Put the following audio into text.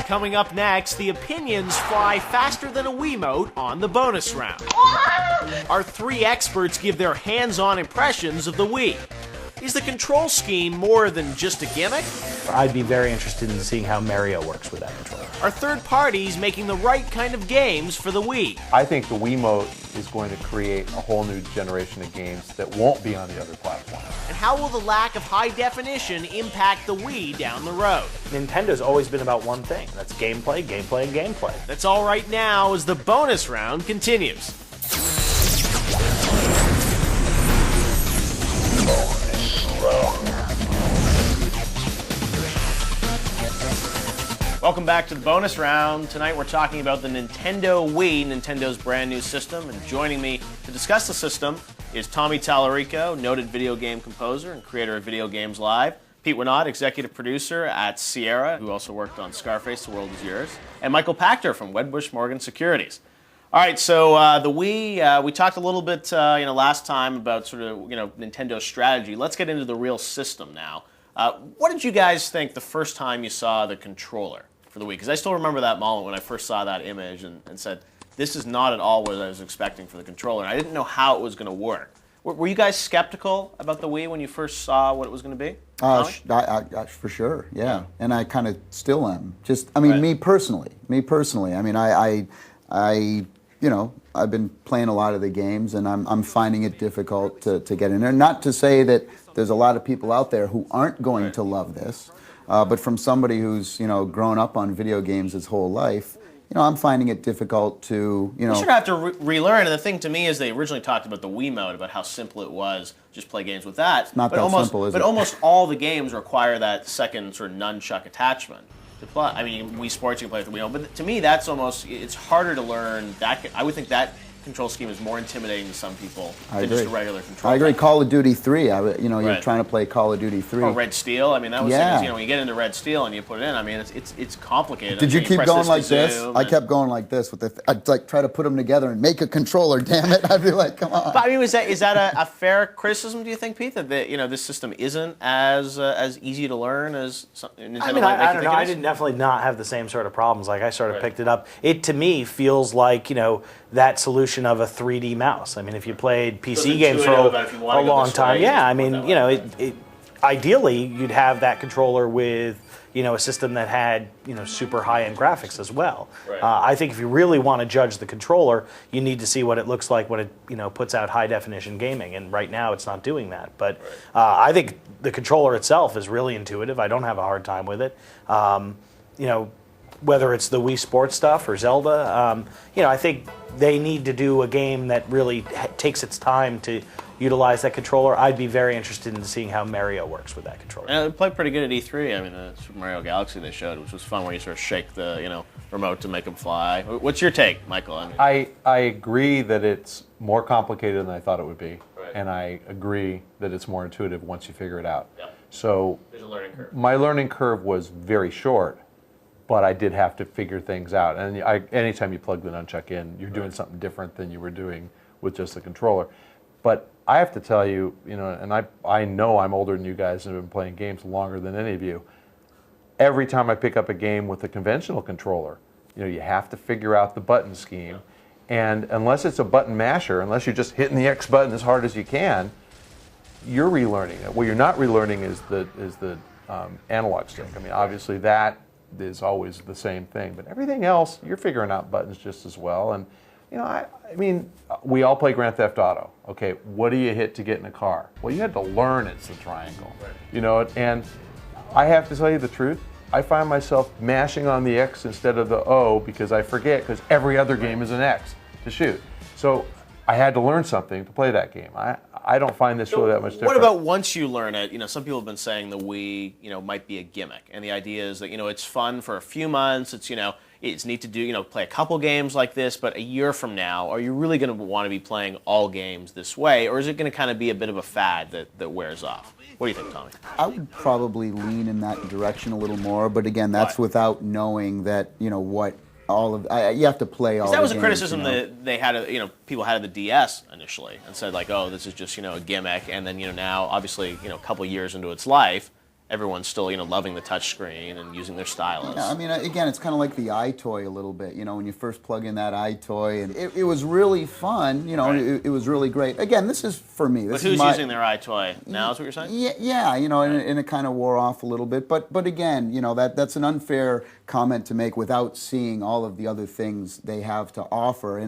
Coming up next, the opinions fly faster than a Wiimote on the bonus round. Our three experts give their hands-on impressions of the Wii. Is the control scheme more than just a gimmick? I'd be very interested in seeing how Mario works with that controller. Are third parties making the right kind of games for the Wii? I think the Wiimote is going to create a whole new generation of games that won't be on the other platforms. And how will the lack of high definition impact the Wii down the road? Nintendo's always been about one thing. That's gameplay, gameplay, and gameplay. That's all right now as the bonus round continues. Welcome back to the bonus round. Tonight we're talking about the Nintendo Wii, Nintendo's brand new system. And joining me to discuss the system is Tommy Tallarico, noted video game composer and creator of Video Games Live. Pete Wanat, executive producer at Sierra, who also worked on Scarface, The World Is Yours. And Michael Pachter from Wedbush Morgan Securities. All right, so the Wii, we talked a little bit last time about sort of Nintendo's strategy. Let's get into the real system now. What did you guys think the first time you saw the controller for the Wii? Because I still remember that moment when I first saw that image and said, this is not at all what I was expecting for the controller. And I didn't know how it was going to work. Were you guys skeptical about the Wii when you first saw what it was going to be? For sure, yeah. And I kind of still am. Me personally. I mean, I've been playing a lot of the games, and I'm finding it difficult to get in there. Not to say that there's a lot of people out there who aren't going to love this, but from somebody who's grown up on video games his whole life, I'm finding it difficult to You sort of have to relearn. And the thing to me is they originally talked about the Wiimote, about how simple it was, just play games with that. It's not that simple, is it? But almost all the games require that second sort of nunchuck attachment to play. I mean, Wii Sports you can play with the Wiimote, but to me that's it's harder to learn. I would think that control scheme is more intimidating to some people than just a regular control. I agree. Call of Duty 3. You're trying to play Call of Duty 3. Or Red Steel. I mean, that was when you get into Red Steel and you put it in. I mean, it's complicated. Did you keep going like this? I kept going like this with I'd like try to put them together and make a controller. Damn it! I'd be like, come on. But I mean, is that a fair criticism? Do you think, Pete, that this system isn't as easy to learn as Nintendo? I mean, I don't know. I did definitely not have the same sort of problems. Like I sort of picked it up. It to me feels like that solution of a 3D mouse. I mean, if you played PC games for a long time, I mean, ideally you'd have that controller with a system that had super high-end graphics as well. Right. I think if you really want to judge the controller, you need to see what it looks like when it puts out high-definition gaming, and right now it's not doing that. But I think the controller itself is really intuitive. I don't have a hard time with it. Whether it's the Wii Sports stuff or Zelda, I think they need to do a game that really takes its time to utilize that controller. I'd be very interested in seeing how Mario works with that controller. And it played pretty good at E3. I mean, the Super Mario Galaxy they showed, which was fun, where you sort of shake the remote to make them fly. What's your take, Michael? I agree that it's more complicated than I thought it would be, and I agree that it's more intuitive once you figure it out. Yep. So there's a learning curve. My learning curve was very short, but I did have to figure things out. And anytime you plug the nunchuck in, you're doing something different than you were doing with just the controller. But I have to tell you, and I know I'm older than you guys and have been playing games longer than any of you. Every time I pick up a game with a conventional controller, you have to figure out the button scheme. And unless it's a button masher, unless you're just hitting the X button as hard as you can, you're relearning it. What you're not relearning is the analog stick. I mean, obviously that is always the same thing, but everything else you're figuring out buttons just as well. And I mean, we all play Grand Theft Auto. Okay, what do you hit to get in a car? Well, you had to learn it's the triangle. And I have to tell you the truth, I find myself mashing on the X instead of the O because I forget, because every other game is an X to shoot. So I had to learn something to play that game. I don't find this really that much different. What about once you learn it? Some people have been saying the Wii, might be a gimmick, and the idea is that it's fun for a few months. It's neat to do, play a couple games like this, but a year from now, are you really going to want to be playing all games this way, or is it going to kind of be a bit of a fad that wears off? What do you think, Tommy? I would probably lean in that direction a little more, but again, that's without knowing that what you have to play all. That was the a games, criticism that they had. People had of the DS initially and said like, oh, this is just a gimmick, and then now obviously a couple years into its life, everyone's still, loving the touch screen and using their stylus. Yeah, I mean, again, it's kind of like the iToy a little bit. When you first plug in that iToy, and it was really fun. Right. It was really great. Again, this is for me. But who's using their iToy now? Is what you're saying? Yeah. And it kind of wore off a little bit. But again, that's an unfair comment to make without seeing all of the other things they have to offer.